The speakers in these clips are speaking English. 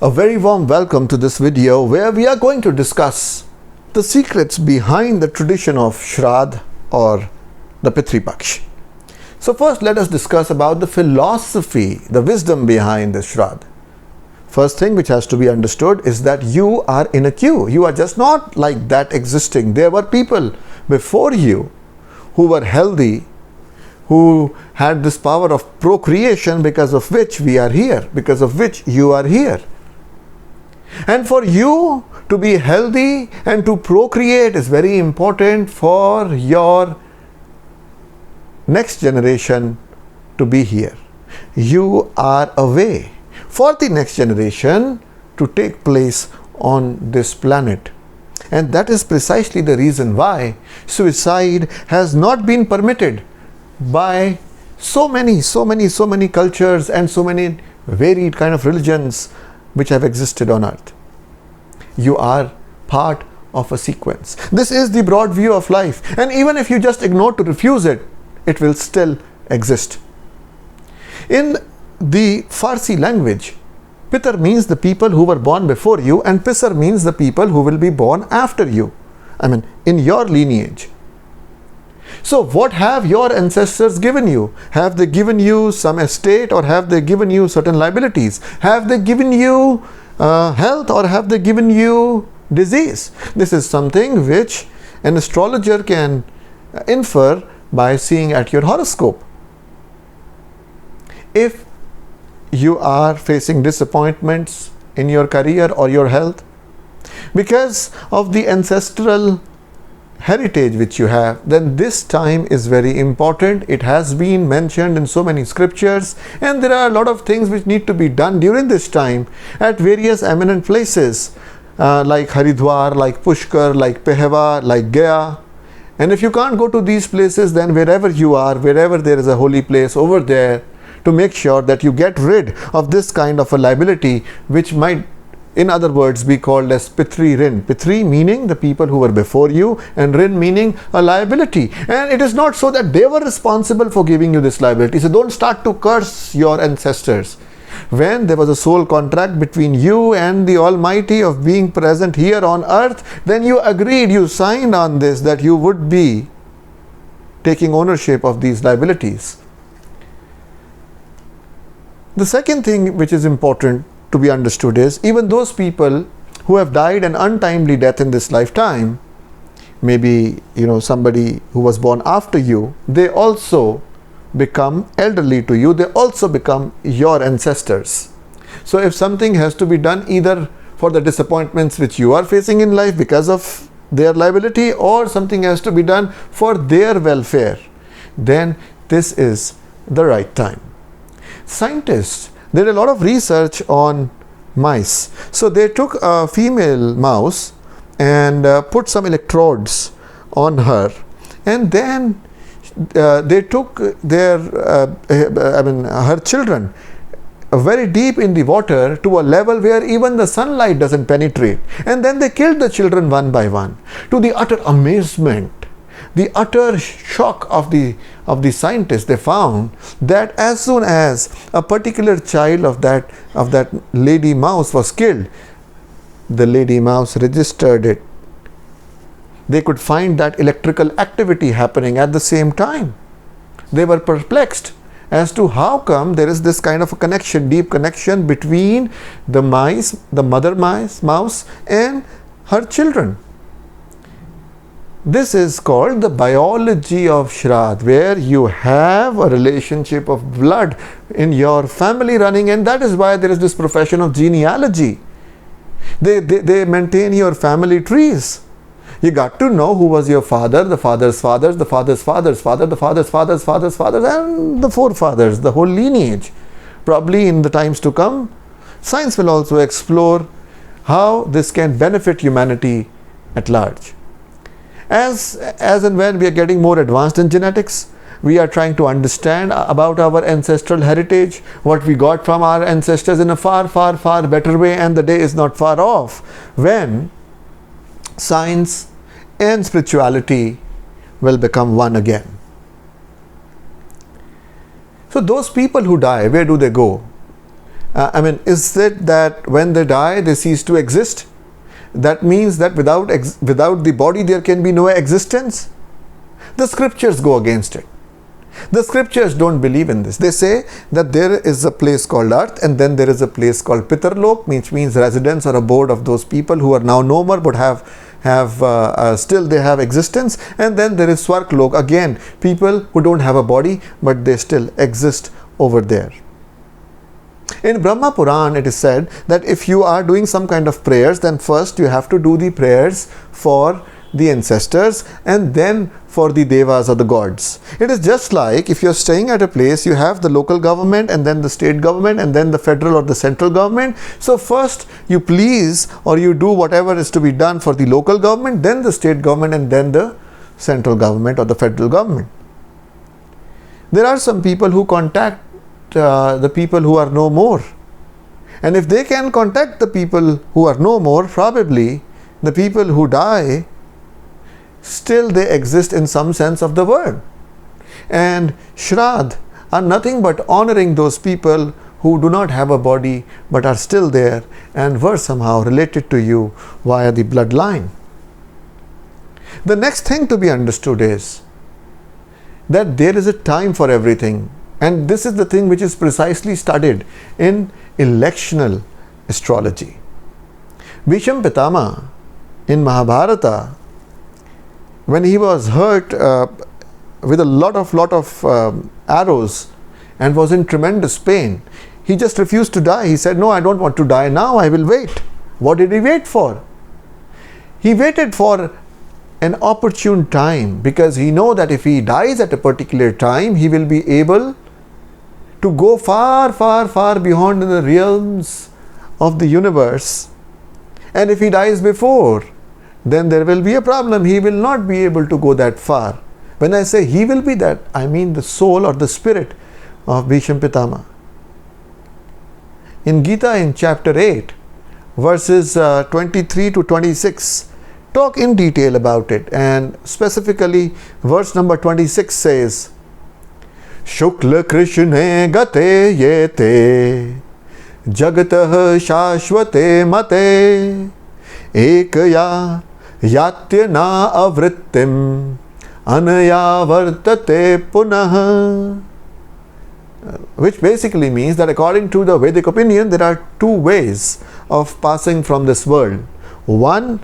A very warm welcome to this video where we are going to discuss the secrets behind the tradition of Shradh or the Pitru Paksha. So first let us discuss about the philosophy, the wisdom behind the Shradh. First thing which has to be understood is that you are in a queue. You are just not like that existing. There were people before you who were healthy, who had this power of procreation because of which we are here, because of which you are here. And for you to be healthy and to procreate is very important for your next generation to be here. You are a way for the next generation to take place on this planet. And that is precisely the reason why suicide has not been permitted by so many cultures and so many varied kind of religions which have existed on earth. You are part of a sequence. This is the broad view of life, and even if you just ignore to refuse it, it will still exist. In the Farsi language, Pitr means the people who were born before you, and Pisar means the people who will be born after you. In your lineage. So what have your ancestors given you? Have they given you some estate, or have they given you certain liabilities? Have they given you health, or have they given you disease? This is something which an astrologer can infer by seeing at your horoscope. If you are facing disappointments in your career or your health because of the ancestral heritage which you have, then this time is very important. It has been mentioned in so many scriptures, and there are a lot of things which need to be done during this time at various eminent places like Haridwar, like Pushkar, like Pehwa, like Gaya. And if you can't go to these places, then wherever you are, wherever there is a holy place, over there, to make sure that you get rid of this kind of a liability, which might, in other words, be called as Pitri Rin. Pitri meaning the people who were before you, and Rin meaning a liability. And it is not so that they were responsible for giving you this liability. So don't start to curse your ancestors. When there was a soul contract between you and the Almighty of being present here on earth, then you agreed, you signed on this, that you would be taking ownership of these liabilities. The second thing which is important to be understood is, even those people who have died an untimely death in this lifetime, maybe somebody who was born after you, they also become elderly to you, they also become your ancestors. So if something has to be done either for the disappointments which you are facing in life because of their liability, or something has to be done for their welfare, then this is the right time. Scientists did a lot of research on mice. So they took a female mouse and put some electrodes on her, and then they took her children very deep in the water to a level where even the sunlight doesn't penetrate, and then they killed the children one by one. To the utter amazement, the utter shock of the scientists, they found that as soon as a particular child of that lady mouse was killed, the lady mouse registered it. They could find that electrical activity happening at the same time. They were perplexed as to how come there is this kind of a connection, deep connection between the mother mouse and her children. This is called the biology of Shradh, where you have a relationship of blood in your family running, and that is why there is this profession of genealogy. They maintain your family trees. You got to know who was your father, the father's fathers, the father's father's father, the father's father's father's fathers, and the forefathers, the whole lineage. Probably in the times to come, science will also explore how this can benefit humanity at large. As and when we are getting more advanced in genetics, we are trying to understand about our ancestral heritage, what we got from our ancestors in a far better way, and the day is not far off when science and spirituality will become one again. So those people who die, where do they go? Is it that when they die they cease to exist? That means that without the body there can be no existence? The scriptures go against it. The scriptures don't believe in this. They say that there is a place called earth, and then there is a place called Pitarlok, which means residence or abode of those people who are now no more but still they have existence, and then there is Swarglok, again people who don't have a body but they still exist over there. In Brahma Puran it is said that if you are doing some kind of prayers, then first you have to do the prayers for the ancestors and then for the devas or the gods. It is just like if you are staying at a place, you have the local government and then the state government and then the federal or the central government. So first you please or you do whatever is to be done for the local government, then the state government, and then the central government or the federal government. There are some people who contact the people who are no more, and if they can contact the people who are no more, probably the people who die, still they exist in some sense of the word. And Shradh are nothing but honoring those people who do not have a body but are still there and were somehow related to you via the bloodline. The next thing to be understood is that there is a time for everything, and this is the thing which is precisely studied in electional astrology. Bhishma Pitama in Mahabharata, when he was hurt with a lot of arrows and was in tremendous pain, he just refused to die. He said, "No, I don't want to die now, I will wait." What did he wait for? He waited for an opportune time, because he knows that if he dies at a particular time, he will be able to go far, far, far beyond in the realms of the universe. And if he dies before, then there will be a problem. He will not be able to go that far. When I say he will be that, I mean the soul or the spirit of Bhishma Pitama. In Gita, in chapter 8, verses 23 to 26, talk in detail about it, and specifically verse number 26 says, Shukla Krishne gate yete jagatah shashvate mate ekaya yatyana avrittim anaya vartate punah. Which basically means that according to the Vedic opinion, there are two ways of passing from this world. One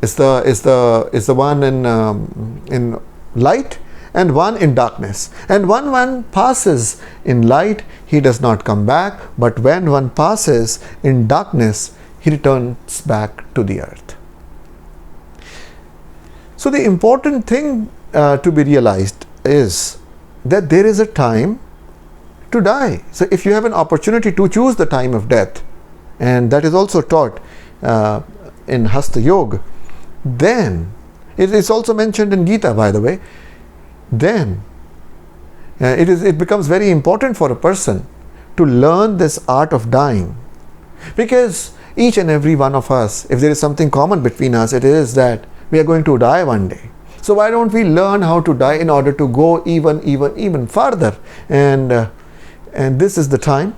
is the one in light, and one in darkness. And when one passes in light, he does not come back, but when one passes in darkness, he returns back to the earth. So the important thing to be realized is that there is a time to die. So if you have an opportunity to choose the time of death, and that is also taught in Hasta Yoga, then it is also mentioned in Gita, by the way, then it becomes very important for a person to learn this art of dying, because each and every one of us, if there is something common between us, it is that we are going to die one day. So why don't we learn how to die in order to go even further? And this is the time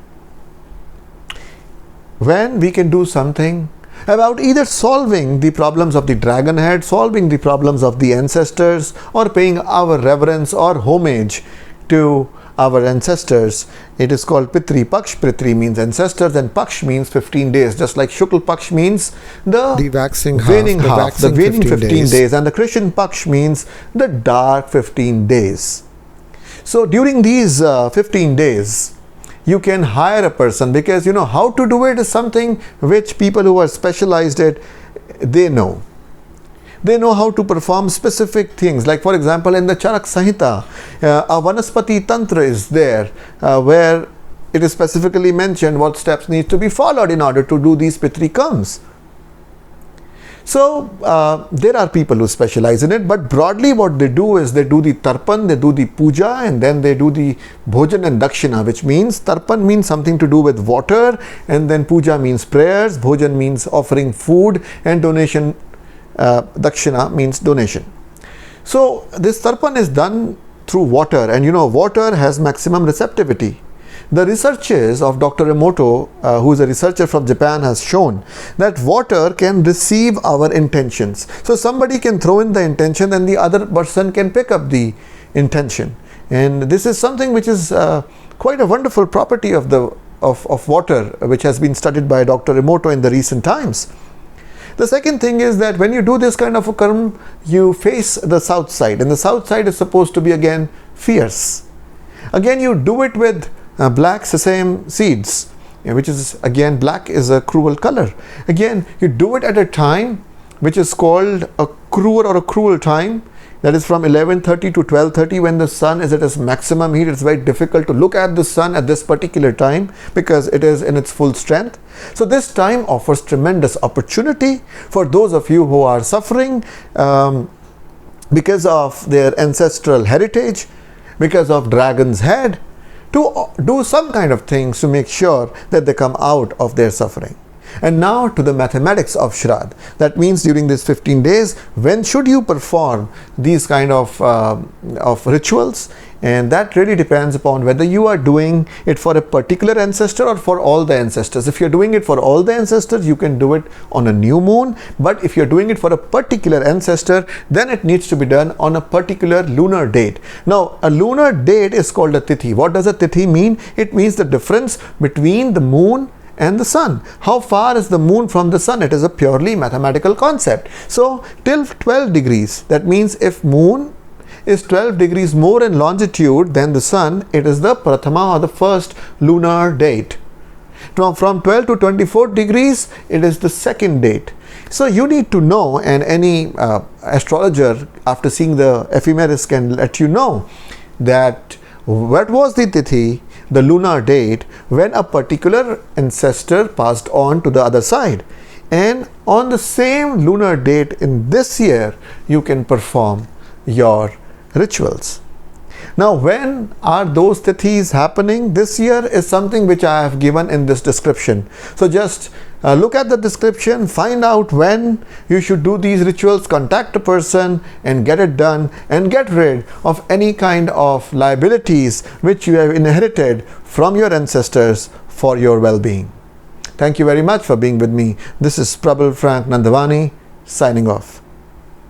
when we can do something about either solving the problems of the dragon head, solving the problems of the ancestors, or paying our reverence or homage to our ancestors. It is called Pitri Paksh. Pitri means ancestors and Paksh means 15 days. Just like Shukla Paksh means the waxing waning half, the waning 15 days. And the Krishna Paksh means the dark 15 days. So during these 15 days, you can hire a person, because you know how to do it is something which people who are specialized it, they know. They know how to perform specific things. Like for example, in the Charak Samhita, a Vanaspati Tantra is there, where it is specifically mentioned what steps need to be followed in order to do these Pitri Kams. So there are people who specialize in it, but broadly what they do is they do the tarpan, they do the puja, and then they do the bhojan and dakshina, which means tarpan means something to do with water, and then puja means prayers, bhojan means offering food, and donation, dakshina means donation. So this tarpan is done through water, and you know water has maximum receptivity. The researches of Dr. Emoto, who is a researcher from Japan, has shown that water can receive our intentions. So somebody can throw in the intention and the other person can pick up the intention. And this is something which is quite a wonderful property of water, which has been studied by Dr. Emoto in the recent times. The second thing is that when you do this kind of a karma, you face the south side, and the south side is supposed to be again fierce. Again, you do it with black sesame seeds, which is again, black is a cruel color. Again, you do it at a time which is called a cruel time. That is from 11:30 to 12:30, when the sun is at its maximum heat. It's very difficult to look at the sun at this particular time because it is in its full strength. So this time offers tremendous opportunity for those of you who are suffering because of their ancestral heritage, because of dragon's head, to do some kind of things to make sure that they come out of their suffering. And now to the mathematics of Shraddha. That means during these 15 days, when should you perform these kind of rituals? And that really depends upon whether you are doing it for a particular ancestor or for all the ancestors. If you're doing it for all the ancestors, you can do it on a new moon. But if you're doing it for a particular ancestor, then it needs to be done on a particular lunar date. Now, a lunar date is called a tithi. What does a tithi mean? It means the difference between the moon and the sun. How far is the moon from the sun? It is a purely mathematical concept. So till 12 degrees, that means if moon is 12 degrees more in longitude than the sun, it is the Prathama or the first lunar date. Now from 12 to 24 degrees, it is the second date. So you need to know, and any astrologer after seeing the ephemeris can let you know that what was the tithi, the lunar date, when a particular ancestor passed on to the other side. And on the same lunar date in this year, you can perform your rituals. Now, when are those tithis happening? This year is something which I have given in this description. So just look at the description, find out when you should do these rituals, contact a person and get it done, and get rid of any kind of liabilities which you have inherited from your ancestors for your well-being. Thank you very much for being with me. This is Prabal Frank Nandavani signing off.